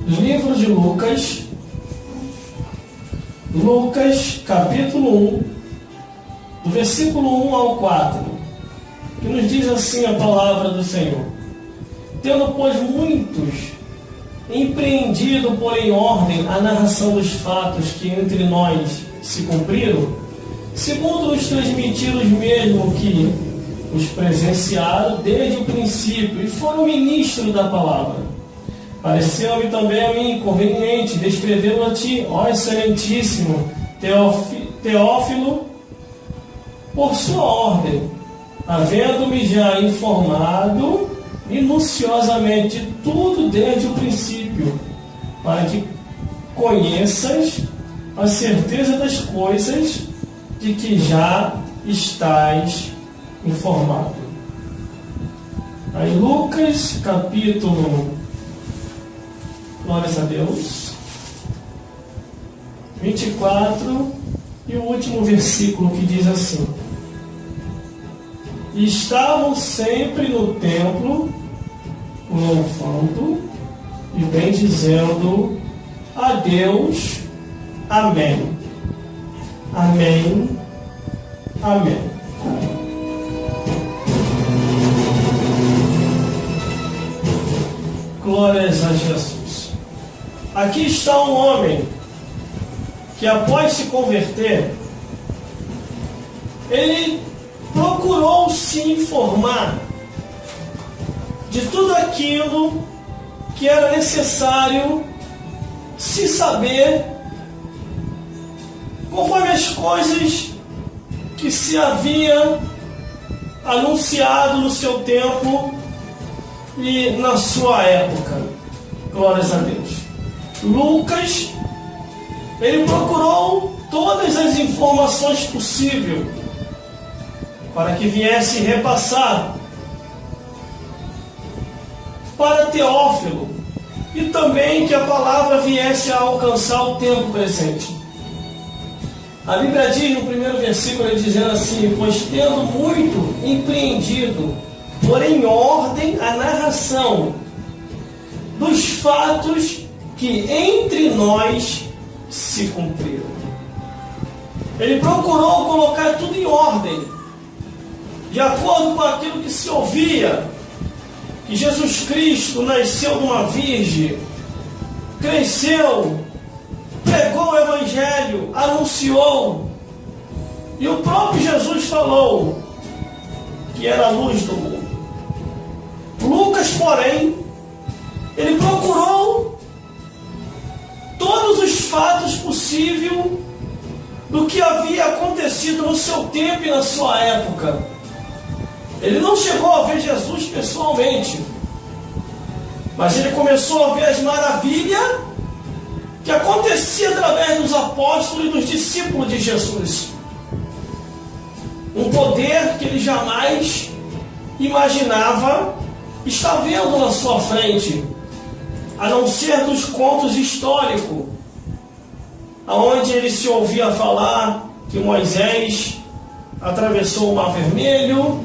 Livro de Lucas, capítulo 1, do versículo 1 ao 4, que nos diz assim a palavra do Senhor. Tendo, pois, muitos empreendido por em ordem a narração dos fatos que entre nós se cumpriram, segundo nos transmitiram os mesmos que os presenciaram desde o princípio e foram ministros da palavra, pareceu-me também a mim conveniente descrevê-lo a ti, ó excelentíssimo Teófilo, por sua ordem, havendo-me já informado minuciosamente de tudo desde o princípio, para que conheças a certeza das coisas de que já estás informado. Aí Lucas, capítulo, glórias a Deus, 24, e o último versículo que diz assim: e estavam sempre no templo, louvando e bendizendo a Deus. Amém. Amém. Amém. Glórias a Jesus. Aqui está um homem que, após se converter, ele procurou se informar de tudo aquilo que era necessário se saber, conforme as coisas que se havia anunciado no seu tempo e na sua época. Glórias a Deus. Lucas, ele procurou todas as informações possíveis para que viesse repassar para Teófilo e também que a palavra viesse a alcançar o tempo presente. A Bíblia diz no primeiro versículo, ele dizendo assim: pois tendo muito empreendido, porém em ordem a narração dos fatos que entre nós se cumpriram. Ele procurou colocar tudo em ordem, de acordo com aquilo que se ouvia, que Jesus Cristo nasceu de uma virgem, cresceu, pregou o Evangelho, anunciou, e o próprio Jesus falou que era a luz do mundo. Lucas, porém, ele procurou todos os fatos possíveis do que havia acontecido no seu tempo e na sua época. Ele não chegou a ver Jesus pessoalmente, mas ele começou a ver as maravilhas que acontecia através dos apóstolos e dos discípulos de Jesus. Um poder que ele jamais imaginava estar vendo na sua frente, a não ser dos contos históricos, onde ele se ouvia falar que Moisés atravessou o Mar Vermelho,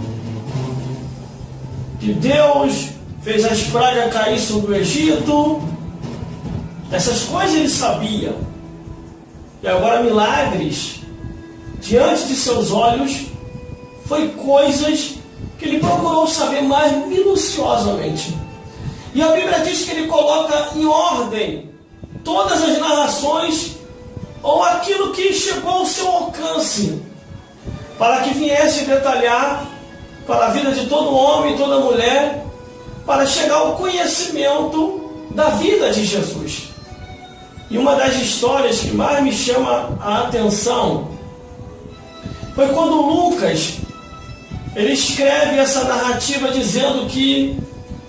que Deus fez as pragas cair sobre o Egito. Essas coisas ele sabia. E agora milagres diante de seus olhos foi coisas que ele procurou saber mais minuciosamente. E a Bíblia diz que ele coloca em ordem todas as narrações ou aquilo que chegou ao seu alcance, para que viesse detalhar para a vida de todo homem e toda mulher, para chegar ao conhecimento da vida de Jesus. E uma das histórias que mais me chama a atenção foi quando Lucas, ele escreve essa narrativa dizendo que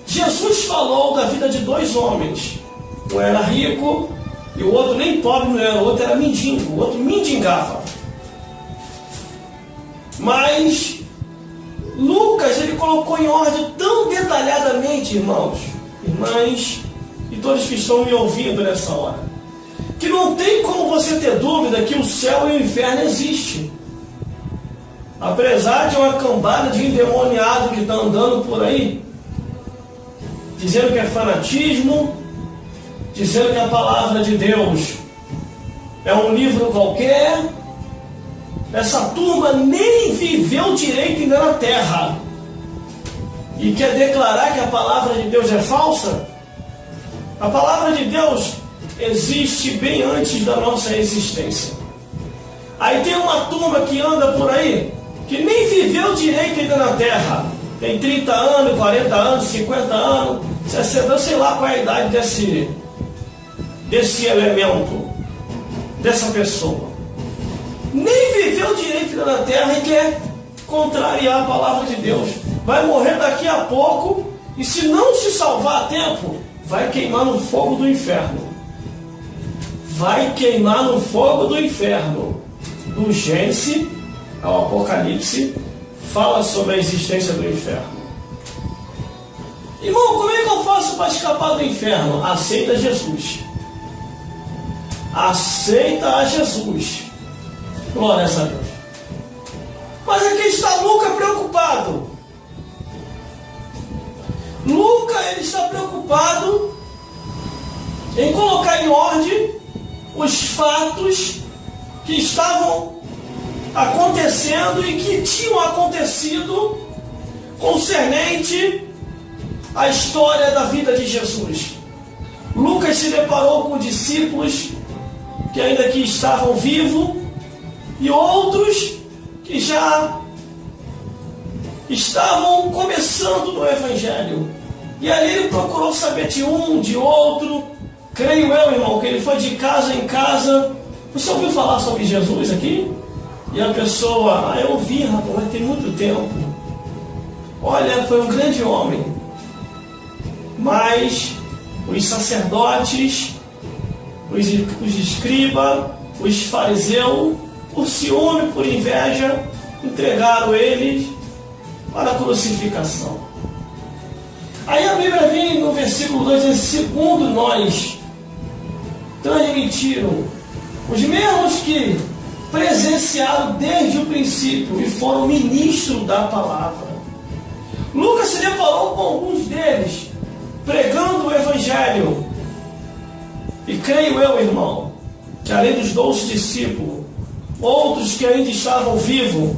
Jesus falou da vida de dois homens. Um era rico e o outro nem pobre não era, o outro era mendigo, o outro mendigava. Mas Lucas, ele colocou em ordem tão detalhadamente, irmãos, irmãs e todos que estão me ouvindo nessa hora, que não tem como você ter dúvida que o céu e o inferno existem. Apesar de uma cambada de endemoniado que está andando por aí, dizendo que é fanatismo, dizendo que a palavra de Deus é um livro qualquer. Essa turma nem viveu direito ainda na terra e quer declarar que a palavra de Deus é falsa? A palavra de Deus existe bem antes da nossa existência. Aí tem uma turma que anda por aí, que nem viveu direito ainda na terra. Tem 30 anos, 40 anos, 50 anos, 60, sei lá qual é a idade desse elemento, dessa pessoa. Nem viveu direito ainda na terra e quer contrariar a palavra de Deus. Vai morrer daqui a pouco e, se não se salvar a tempo, vai queimar no fogo do inferno. Vai queimar no fogo do inferno. Do Gênesis ao Apocalipse fala sobre a existência do inferno. Irmão, como é que eu faço para escapar do inferno? Aceita Jesus. Aceita a Jesus. Glória a Deus. Mas aqui está Lucas preocupado. Lucas, ele está preocupado em colocar em ordem os fatos que estavam acontecendo e que tinham acontecido concernente à história da vida de Jesus. Lucas se deparou com discípulos que ainda aqui estavam vivos e outros que já estavam começando no Evangelho. E ali ele procurou saber de um, de outro. Creio eu, irmão, que ele foi de casa em casa. Você ouviu falar sobre Jesus aqui? E a pessoa, eu ouvi, rapaz, mas tem muito tempo. Olha, foi um grande homem. Mas os sacerdotes, os escribas, os fariseus, por ciúme, por inveja, entregaram eles para a crucificação. Aí a Bíblia vem no versículo 2, diz: segundo nós transmitiram os mesmos que presenciaram desde o princípio e foram ministros da palavra. Lucas se deparou com alguns deles pregando o Evangelho. E creio eu, irmão, que além dos 12 discípulos, outros que ainda estavam vivos,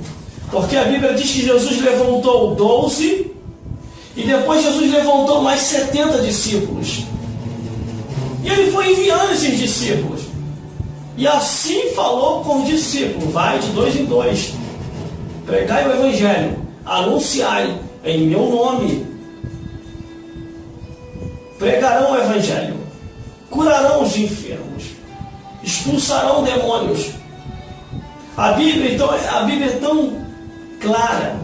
porque a Bíblia diz que Jesus levantou 12 e depois Jesus levantou mais 70 discípulos. E ele foi enviando esses discípulos. E assim falou com os discípulos: vai de 2 em 2, pregai o Evangelho, anunciai em meu nome, pregarão o Evangelho, curarão os enfermos, expulsarão demônios. A Bíblia é tão clara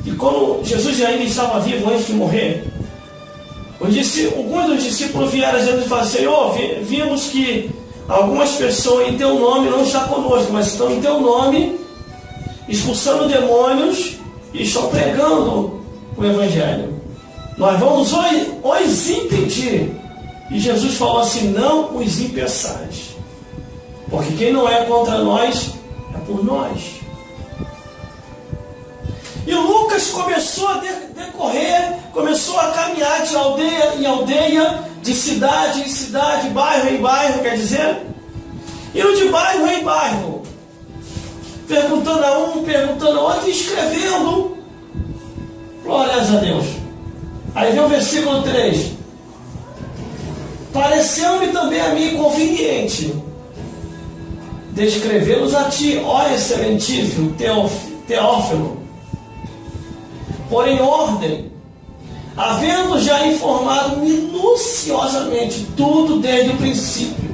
que quando Jesus ainda estava vivo antes de morrer, alguns dos discípulos vieram a Jesus e falaram: Senhor, vimos que algumas pessoas em teu nome não estão conosco, mas estão em teu nome expulsando demônios e estão pregando o Evangelho. Nós vamos os impedir. E Jesus falou assim: não os impeçais, porque quem não é contra nós é por nós. E Lucas começou a decorrer, começou a caminhar de aldeia em aldeia, de cidade em cidade, bairro em bairro, quer dizer, indo de bairro em bairro, perguntando a um, perguntando a outro, e escrevendo. Glórias a Deus. Aí vem o versículo 3. Pareceu-me também a mim conveniente descrevê-los a ti, ó excelentíssimo Teófilo, por em ordem, havendo já informado minuciosamente tudo desde o princípio.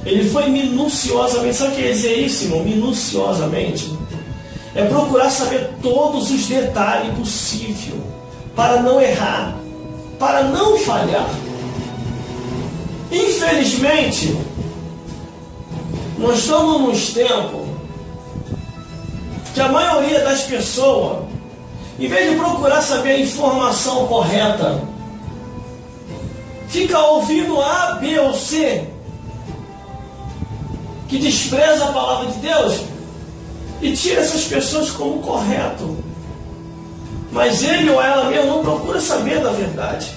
Ele foi minuciosamente. Sabe o que quer dizer isso, irmão? Minuciosamente é procurar saber todos os detalhes possíveis para não errar, para não falhar. Infelizmente, nós estamos nos tempos que a maioria das pessoas, em vez de procurar saber a informação correta, fica ouvindo A, B ou C, que despreza a palavra de Deus e tira essas pessoas como correto. Mas ele ou ela mesmo não procura saber da verdade.